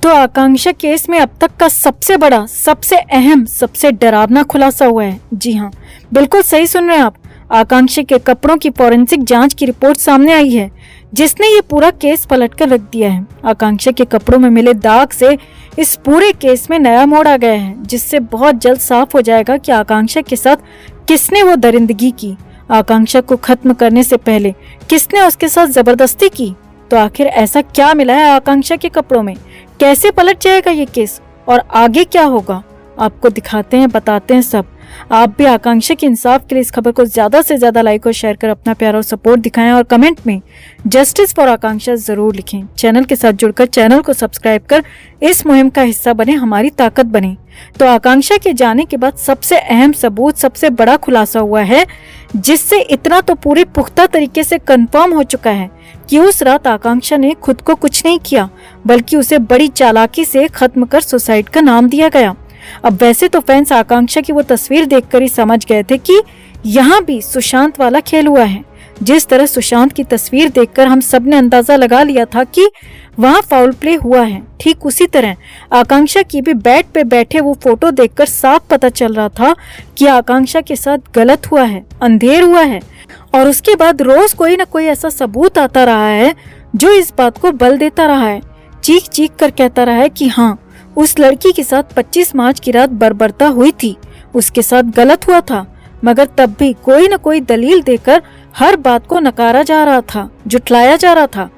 तो आकांक्षा केस में अब तक का सबसे बड़ा, सबसे अहम, सबसे डरावना खुलासा हुआ है। जी हाँ, बिल्कुल सही सुन रहे हैं आप। आकांक्षा के कपड़ों की फॉरेंसिक जांच की रिपोर्ट सामने आई है, जिसने ये पूरा केस पलट कर रख दिया है। आकांक्षा के कपड़ों में मिले दाग से इस पूरे केस में नया मोड़ आ गया है, जिससे बहुत जल्द साफ हो जाएगा कि आकांक्षा के साथ किसने वो दरिंदगी की, आकांक्षा को खत्म करने से पहले किसने उसके साथ जबरदस्ती की। तो आखिर ऐसा क्या मिला है आकांक्षा के कपड़ों में, कैसे पलट जाएगा ये केस और आगे क्या होगा, आपको दिखाते हैं, बताते हैं सब। आप भी आकांक्षा के इंसाफ के लिए इस खबर को ज्यादा से ज्यादा लाइक और शेयर कर अपना प्यार और सपोर्ट दिखाएं और कमेंट में जस्टिस फॉर आकांक्षा जरूर लिखें। चैनल के साथ जुड़कर चैनल को सब्सक्राइब कर इस मुहिम का हिस्सा बने, हमारी ताकत बने। तो आकांक्षा के जाने के बाद सबसे अहम सबूत, सबसे बड़ा खुलासा हुआ है, जिससे इतना तो पूरे पुख्ता तरीके से कंफर्म हो चुका है कि उस रात आकांक्षा ने खुद को कुछ नहीं किया, बल्कि उसे बड़ी चालाकी से खत्म कर सुसाइड का नाम दिया गया। अब वैसे तो फैंस आकांक्षा की वो तस्वीर देखकर ही समझ गए थे कि यहाँ भी सुशांत वाला खेल हुआ है। जिस तरह सुशांत की तस्वीर देखकर हम सब ने अंदाजा लगा लिया था कि वहाँ फाउल प्ले हुआ है, ठीक उसी तरह आकांक्षा की भी बेड पे बैठे वो फोटो देखकर साफ पता चल रहा था कि आकांक्षा के साथ गलत हुआ है, अंधेर हुआ है। और उसके बाद रोज कोई न कोई ऐसा सबूत आता रहा है जो इस बात को बल देता रहा है, चीख चीख कर कहता रहा है कि हाँ, उस लड़की के साथ 25 मार्च की रात बर्बरता हुई थी, उसके साथ गलत हुआ था। मगर तब भी कोई न कोई दलील देकर हर बात को नकारा जा रहा था, जुटलाया जा रहा था।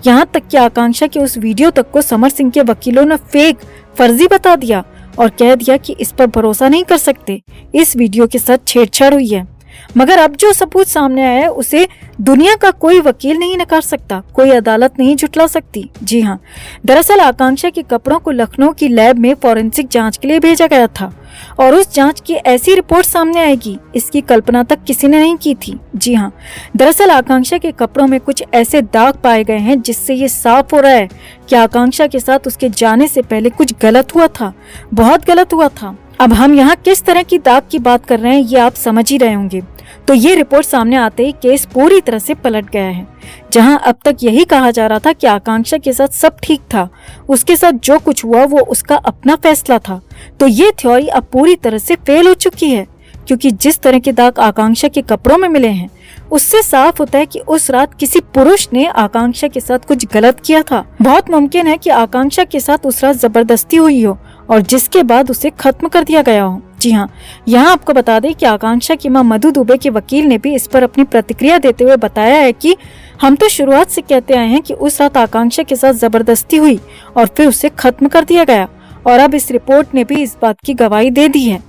यहाँ तक कि आकांक्षा के उस वीडियो तक को समर सिंह के वकीलों ने फेक, फर्जी बता दिया और कह दिया कि इस पर भरोसा नहीं कर सकते, इस वीडियो के साथ छेड़छाड़ हुई है। मगर अब जो सबूत सामने आया है उसे दुनिया का कोई वकील नहीं नकार सकता, कोई अदालत नहीं झुटला सकती। जी हाँ, दरअसल आकांक्षा के कपड़ों को लखनऊ की लैब में फॉरेंसिक जांच के लिए भेजा गया था और उस जांच की ऐसी रिपोर्ट सामने आएगी, इसकी कल्पना तक किसी ने नहीं की थी। जी हाँ, दरअसल आकांक्षा के कपड़ों में कुछ ऐसे दाग पाए गए हैं जिससे ये साफ हो रहा है कि आकांक्षा के साथ उसके जाने से पहले कुछ गलत हुआ था, बहुत गलत हुआ था। अब हम यहाँ किस तरह की दाग की बात कर रहे हैं ये आप समझ ही रहे होंगे। तो ये रिपोर्ट सामने आते ही केस पूरी तरह से पलट गया है। जहां अब तक यही कहा जा रहा था कि आकांक्षा के साथ सब ठीक था, उसके साथ जो कुछ हुआ वो उसका अपना फैसला था, तो ये थ्योरी अब पूरी तरह से फेल हो चुकी है। क्योंकि जिस तरह के दाग आकांक्षा के कपड़ों में मिले हैं उससे साफ होता है कि उस रात किसी पुरुष ने आकांक्षा के साथ कुछ गलत किया था। बहुत मुमकिन है कि आकांक्षा के साथ उस रात जबरदस्ती हुई हो और जिसके बाद उसे खत्म कर दिया गया हो। जी हाँ, यहाँ आपको बता दें कि आकांक्षा की मां मधु दुबे के वकील ने भी इस पर अपनी प्रतिक्रिया देते हुए बताया है कि हम तो शुरुआत से कहते आए हैं कि उस रात आकांक्षा के साथ जबरदस्ती हुई और फिर उसे खत्म कर दिया गया, और अब इस रिपोर्ट ने भी इस बात की गवाही दे दी है।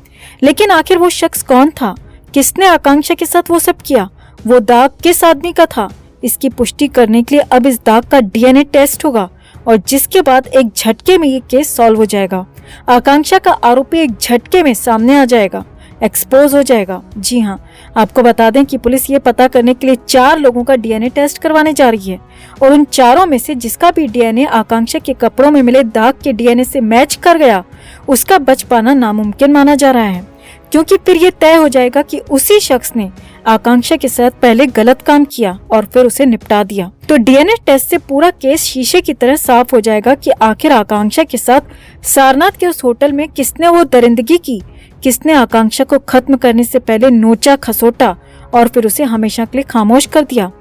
लेकिन आखिर वो शख्स कौन था, किसने आकांक्षा के साथ वो सब किया, वो दाग किस आदमी का था, इसकी पुष्टि करने के लिए अब इस दाग का DNA टेस्ट होगा और जिसके बाद एक झटके में ये केस सॉल्व हो जाएगा। आकांक्षा का आरोपी एक झटके में सामने आ जाएगा, एक्सपोज हो जाएगा। जी हाँ, आपको बता दें कि पुलिस ये पता करने के लिए 4 लोगों का DNA टेस्ट करवाने जा रही है और उन चारों में से जिसका भी DNA आकांक्षा के कपड़ों में मिले दाग के DNA से मैच कर गया, उसका बच पाना नामुमकिन माना जा रहा है, क्योंकि फिर ये तय हो जाएगा कि उसी शख्स ने आकांक्षा के साथ पहले गलत काम किया और फिर उसे निपटा दिया। तो DNA टेस्ट से पूरा केस शीशे की तरह साफ हो जाएगा कि आखिर आकांक्षा के साथ सारनाथ के उस होटल में किसने वो दरिंदगी की, किसने आकांक्षा को खत्म करने से पहले नोचा, खसोटा और फिर उसे हमेशा के लिए खामोश कर दिया।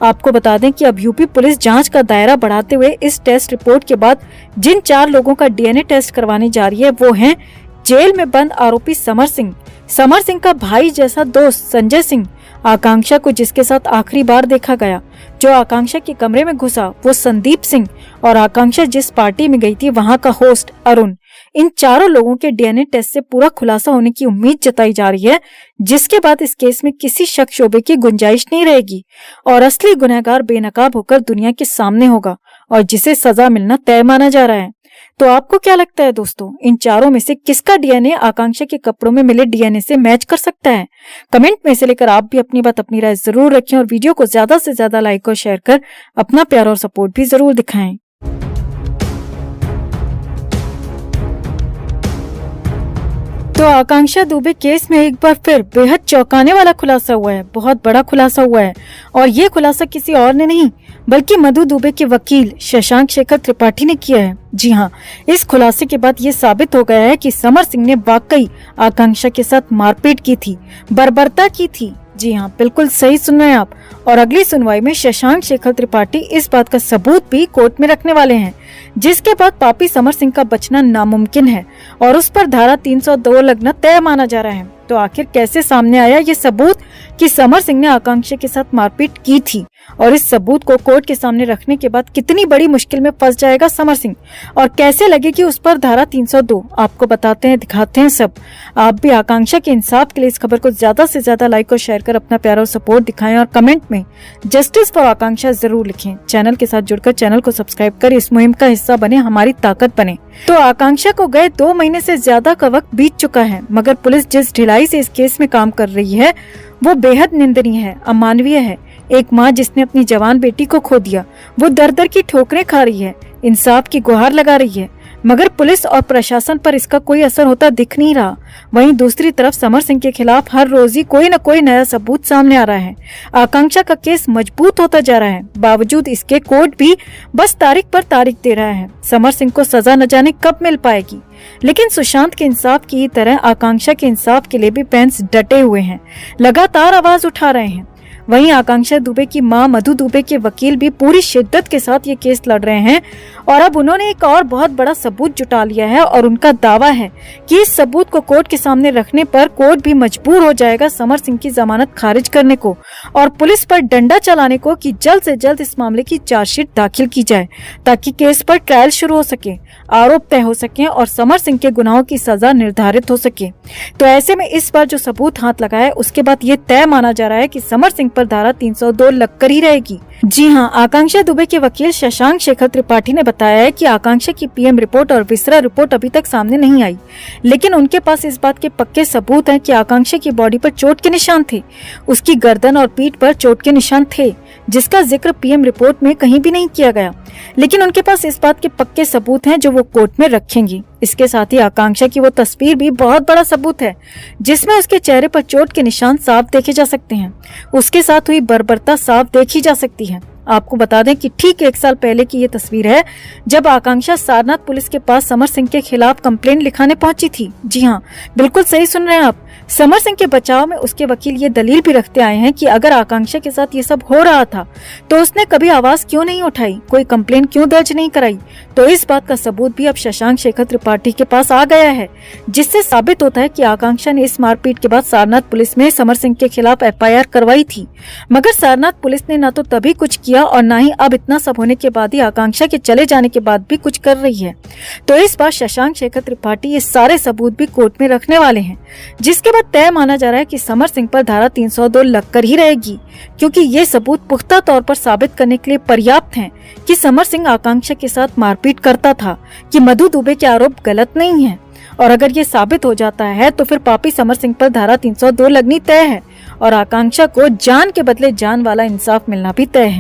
आपको बता दें कि अब यूपी पुलिस जांच का दायरा बढ़ाते हुए इस टेस्ट रिपोर्ट के बाद जिन 4 लोगों का DNA टेस्ट करवाने जा रही है वो हैं जेल में बंद आरोपी समर सिंह का भाई जैसा दोस्त संजय सिंह, आकांक्षा को जिसके साथ आखिरी बार देखा गया, जो आकांक्षा के कमरे में घुसा वो संदीप सिंह, और आकांक्षा जिस पार्टी में गई थी वहां का होस्ट अरुण। इन चारों लोगों के DNA टेस्ट से पूरा खुलासा होने की उम्मीद जताई जा रही है, जिसके बाद इस केस में किसी शक शोबे की गुंजाइश नहीं रहेगी और असली गुनहगार बेनकाब होकर दुनिया के सामने होगा और जिसे सजा मिलना तय माना जा रहा है। तो आपको क्या लगता है दोस्तों, इन चारों में से किसका DNA आकांक्षा के कपड़ों में मिले DNA से मैच कर सकता है? कमेंट में से लेकर आप भी अपनी बात, अपनी राय जरूर रखें और वीडियो को ज्यादा से ज्यादा लाइक और शेयर कर अपना प्यार और सपोर्ट भी जरूर दिखाएं। तो आकांक्षा दुबे केस में एक बार फिर बेहद चौंकाने वाला खुलासा हुआ है, बहुत बड़ा खुलासा हुआ है। और ये खुलासा किसी और ने नहीं बल्कि मधु दुबे के वकील शशांक शेखर त्रिपाठी ने किया है। जी हाँ, इस खुलासे के बाद ये साबित हो गया है कि समर सिंह ने वाकई आकांक्षा के साथ मारपीट की थी, बर्बरता की थी। जी हाँ, बिल्कुल सही सुन रहे हैं आप। और अगली सुनवाई में शशांक शेखर त्रिपाठी इस बात का सबूत भी कोर्ट में रखने वाले हैं, जिसके बाद पापी समर सिंह का बचना नामुमकिन है और उस पर धारा 302 लगना तय माना जा रहा है। तो आखिर कैसे सामने आया ये सबूत कि समर सिंह ने आकांक्षा के साथ मारपीट की थी, और इस सबूत को कोर्ट के सामने रखने के बाद कितनी बड़ी मुश्किल में फंस जाएगा समर सिंह, और कैसे लगेगी उस पर धारा 302, आपको बताते हैं, दिखाते हैं सब। आप भी आकांक्षा के इंसाफ के लिए इस खबर को ज्यादा से ज्यादा लाइक और शेयर कर अपना प्यारा सपोर्ट दिखाएं और कमेंट में जस्टिस फॉर आकांक्षा जरूर लिखें। चैनल के साथ जुड़कर चैनल को सब्सक्राइब कर इस मुहिम का हिस्सा बने, हमारी ताकत बने। तो आकांक्षा को गए 2 महीने से ज्यादा का वक्त बीत चुका है, मगर पुलिस जिस ढिलाई से इस केस में काम कर रही है वो बेहद निंदनीय है, अमानवीय है। एक माँ जिसने अपनी जवान बेटी को खो दिया, वो दर दर की ठोकरें खा रही है, इंसाफ की गुहार लगा रही है, मगर पुलिस और प्रशासन पर इसका कोई असर होता दिख नहीं रहा। वहीं दूसरी तरफ समर सिंह के खिलाफ हर रोज ही कोई न कोई नया सबूत सामने आ रहा है। आकांक्षा का केस मजबूत होता जा रहा है, बावजूद इसके कोर्ट भी बस तारीख पर तारीख दे रहा है। समर सिंह को सजा न जाने कब मिल पाएगी, लेकिन सुशांत के इंसाफ की तरह आकांक्षा के इंसाफ के लिए भी फैंस डटे हुए हैं, लगातार आवाज उठा रहे हैं। वहीं आकांक्षा दुबे की मां मधु दुबे के वकील भी पूरी शिद्दत के साथ ये केस लड़ रहे हैं, और अब उन्होंने एक और बहुत बड़ा सबूत जुटा लिया है, और उनका दावा है कि इस सबूत को कोर्ट के सामने रखने पर कोर्ट भी मजबूर हो जाएगा समर सिंह की जमानत खारिज करने को और पुलिस पर डंडा चलाने को कि जल्द से जल्द इस मामले की चार्जशीट दाखिल की जाए, ताकि केस पर ट्रायल शुरू हो सके, आरोप तय हो सके और समर सिंह के गुनाहों की सजा निर्धारित हो सके। तो ऐसे में इस बार जो सबूत हाथ लगा है उसके बाद ये तय माना जा रहा है कि समर सिंह पर धारा 302 लगकर ही रहेगी। जी हाँ, आकांक्षा दुबे के वकील शशांक शेखर त्रिपाठी ने बताया है कि आकांक्षा की पीएम रिपोर्ट और विसरा रिपोर्ट अभी तक सामने नहीं आई, लेकिन उनके पास इस बात के पक्के सबूत हैं कि आकांक्षा की बॉडी पर चोट के निशान थे, उसकी गर्दन और पीठ पर चोट के निशान थे, जिसका जिक्र पीएम रिपोर्ट में कहीं भी नहीं किया गया। लेकिन उनके पास इस बात के पक्के सबूत हैं जो वो कोर्ट में रखेंगी। इसके साथ ही आकांक्षा की वो तस्वीर भी बहुत बड़ा सबूत है, जिसमें उसके चेहरे पर चोट के निशान साफ देखे जा सकते हैं, उसके साथ हुई बर्बरता साफ देखी जा सकती है। आपको बता दें कि ठीक 1 साल पहले की ये तस्वीर है, जब आकांक्षा सारनाथ पुलिस के पास समर सिंह के खिलाफ कंप्लेंट लिखाने पहुंची थी। जी हाँ, बिल्कुल सही सुन रहे हैं आप। समर सिंह के बचाव में उसके वकील ये दलील भी रखते आए हैं कि अगर आकांक्षा के साथ ये सब हो रहा था तो उसने कभी आवाज क्यों नहीं उठाई, कोई कंप्लेंट क्यों दर्ज नहीं कराई। तो इस बात का सबूत भी अब शशांक शेखर त्रिपाठी के पास आ गया है, जिससे साबित होता है कि आकांक्षा ने इस मारपीट के बाद सारनाथ पुलिस में समर सिंह के खिलाफ FIR करवाई थी, मगर सारनाथ पुलिस ने न तो तभी कुछ किया और न ही अब इतना सब होने के बाद ही आकांक्षा के चले जाने के बाद भी कुछ कर रही है। तो इस बार शशांक शेखर त्रिपाठी ये सारे सबूत भी कोर्ट में रखने वाले हैं, जिसके बाद तय माना जा रहा है कि समर सिंह पर धारा 302 लगकर ही रहेगी, क्योंकि ये सबूत पुख्ता तौर पर साबित करने के लिए पर्याप्त हैं कि समर सिंह आकांक्षा के साथ मारपीट करता था, कि मधु दुबे के आरोप गलत नहीं है। और अगर ये साबित हो जाता है तो फिर पापी समर सिंह पर धारा 302 लगनी तय है और आकांक्षा को जान के बदले जान वाला इंसाफ मिलना भी तय है।